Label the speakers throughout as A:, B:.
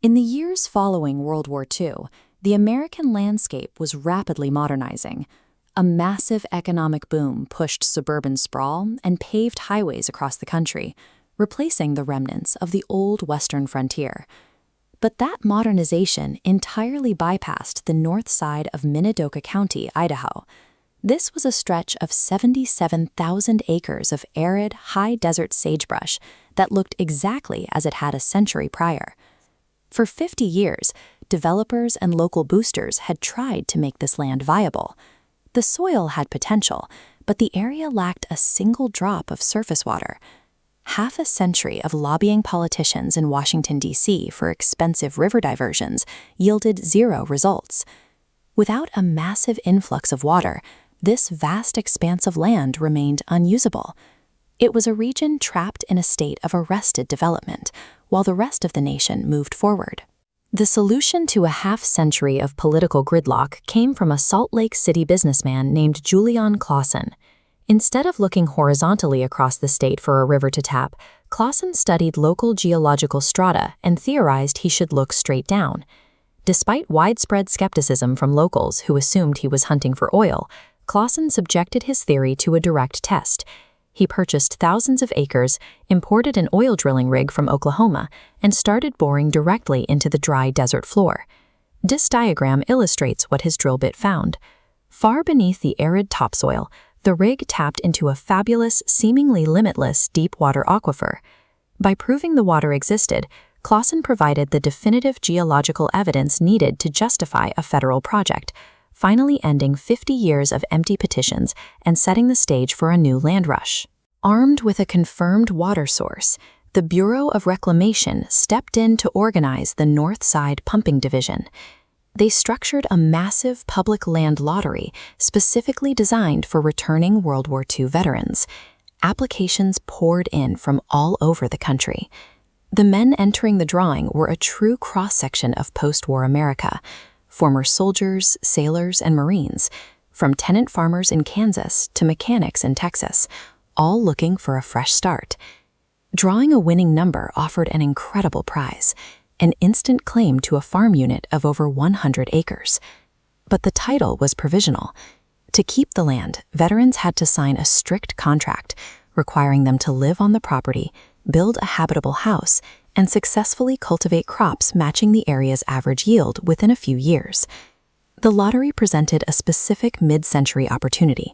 A: In the years following World War II, the American landscape was rapidly modernizing. A massive economic boom pushed suburban sprawl and paved highways across the country, replacing the remnants of the old western frontier. But that modernization entirely bypassed the north side of Minidoka County, Idaho. This was a stretch of 77,000 acres of arid, high-desert sagebrush that looked exactly as it had a century prior. For 50 years, developers and local boosters had tried to make this land viable. The soil had potential, but the area lacked a single drop of surface water. Half a century of lobbying politicians in Washington, D.C. for expensive river diversions yielded zero results. Without a massive influx of water, this vast expanse of land remained unusable. It was a region trapped in a state of arrested development, while the rest of the nation moved forward. The solution to a half-century of political gridlock came from a Salt Lake City businessman named Julian Clausen. Instead of looking horizontally across the state for a river to tap, Clausen studied local geological strata and theorized he should look straight down. Despite widespread skepticism from locals who assumed he was hunting for oil, Clausen subjected his theory to a direct test. He purchased thousands of acres, imported an oil drilling rig from Oklahoma, and started boring directly into the dry desert floor. This diagram illustrates what his drill bit found. Far beneath the arid topsoil, the rig tapped into a fabulous, seemingly limitless deep-water aquifer. By proving the water existed, Clausen provided the definitive geological evidence needed to justify a federal project, finally ending 50 years of empty petitions and setting the stage for a new land rush. Armed with a confirmed water source, the Bureau of Reclamation stepped in to organize the North Side Pumping Division. They structured a massive public land lottery specifically designed for returning World War II veterans. Applications poured in from all over the country. The men entering the drawing were a true cross-section of post-war America. Former soldiers, sailors, and Marines, from tenant farmers in Kansas to mechanics in Texas, all looking for a fresh start. Drawing a winning number offered an incredible prize, an instant claim to a farm unit of over 100 acres. But the title was provisional. To keep the land, veterans had to sign a strict contract, requiring them to live on the property, build a habitable house, and successfully cultivate crops matching the area's average yield within a few years. The lottery presented a specific mid-century opportunity,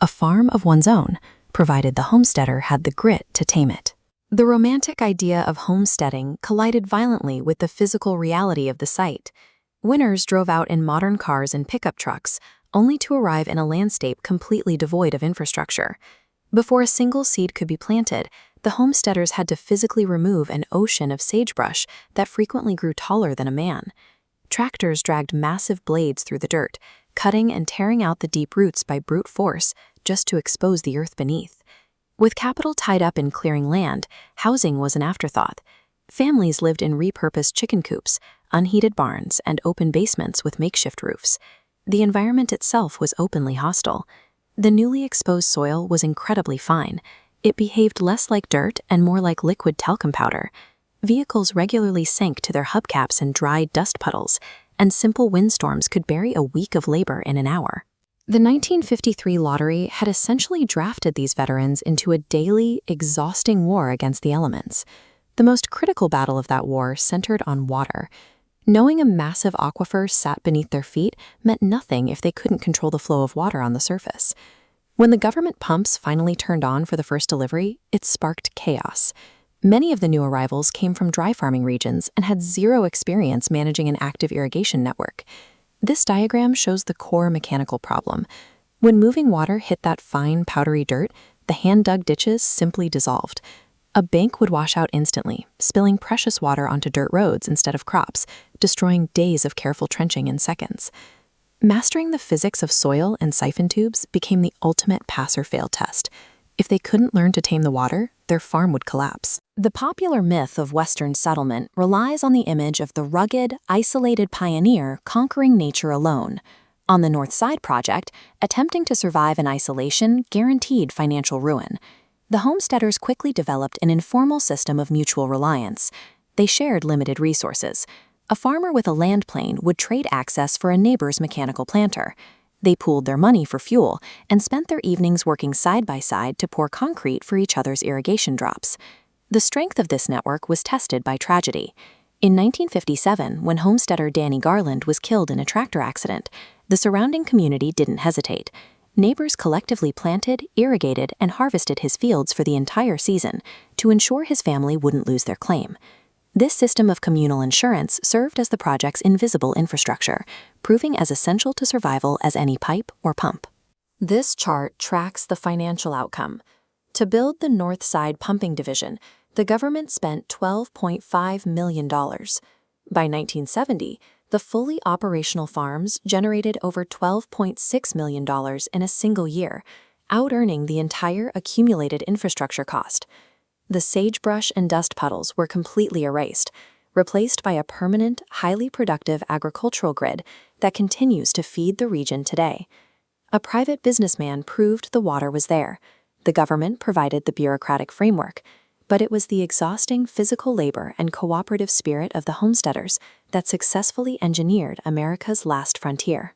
A: a farm of one's own, provided the homesteader had the grit to tame it. The romantic idea of homesteading collided violently with the physical reality of the site. Winners drove out in modern cars and pickup trucks, only to arrive in a landscape completely devoid of infrastructure. Before a single seed could be planted, the homesteaders had to physically remove an ocean of sagebrush that frequently grew taller than a man. Tractors dragged massive blades through the dirt, cutting and tearing out the deep roots by brute force just to expose the earth beneath. With capital tied up in clearing land, housing was an afterthought. Families lived in repurposed chicken coops, unheated barns, and open basements with makeshift roofs. The environment itself was openly hostile. The newly exposed soil was incredibly fine. It behaved less like dirt and more like liquid talcum powder. Vehicles regularly sank to their hubcaps in dry dust puddles, and simple windstorms could bury a week of labor in an hour. The 1953 lottery had essentially drafted these veterans into a daily, exhausting war against the elements. The most critical battle of that war centered on water. Knowing a massive aquifer sat beneath their feet meant nothing if they couldn't control the flow of water on the surface. When the government pumps finally turned on for the first delivery, it sparked chaos. Many of the new arrivals came from dry farming regions and had zero experience managing an active irrigation network. This diagram shows the core mechanical problem. When moving water hit that fine, powdery dirt, the hand-dug ditches simply dissolved. A bank would wash out instantly, spilling precious water onto dirt roads instead of crops, destroying days of careful trenching in seconds. Mastering the physics of soil and siphon tubes became the ultimate pass-or-fail test. If they couldn't learn to tame the water, their farm would collapse. The popular myth of Western settlement relies on the image of the rugged, isolated pioneer conquering nature alone. On the North Side project, attempting to survive in isolation guaranteed financial ruin. The homesteaders quickly developed an informal system of mutual reliance. They shared limited resources. A farmer with a land plane would trade access for a neighbor's mechanical planter. They pooled their money for fuel and spent their evenings working side by side to pour concrete for each other's irrigation drops. The strength of this network was tested by tragedy. In 1957, when homesteader Danny Garland was killed in a tractor accident, the surrounding community didn't hesitate. Neighbors collectively planted, irrigated, and harvested his fields for the entire season to ensure his family wouldn't lose their claim. This system of communal insurance served as the project's invisible infrastructure, proving as essential to survival as any pipe or pump. This chart tracks the financial outcome. To build the North Side Pumping Division, the government spent $12.5 million. By 1970, the fully operational farms generated over $12.6 million in a single year, out-earning the entire accumulated infrastructure cost. The sagebrush and dust puddles were completely erased, replaced by a permanent, highly productive agricultural grid that continues to feed the region today. A private businessman proved the water was there. The government provided the bureaucratic framework, but it was the exhausting physical labor and cooperative spirit of the homesteaders that successfully engineered America's last frontier.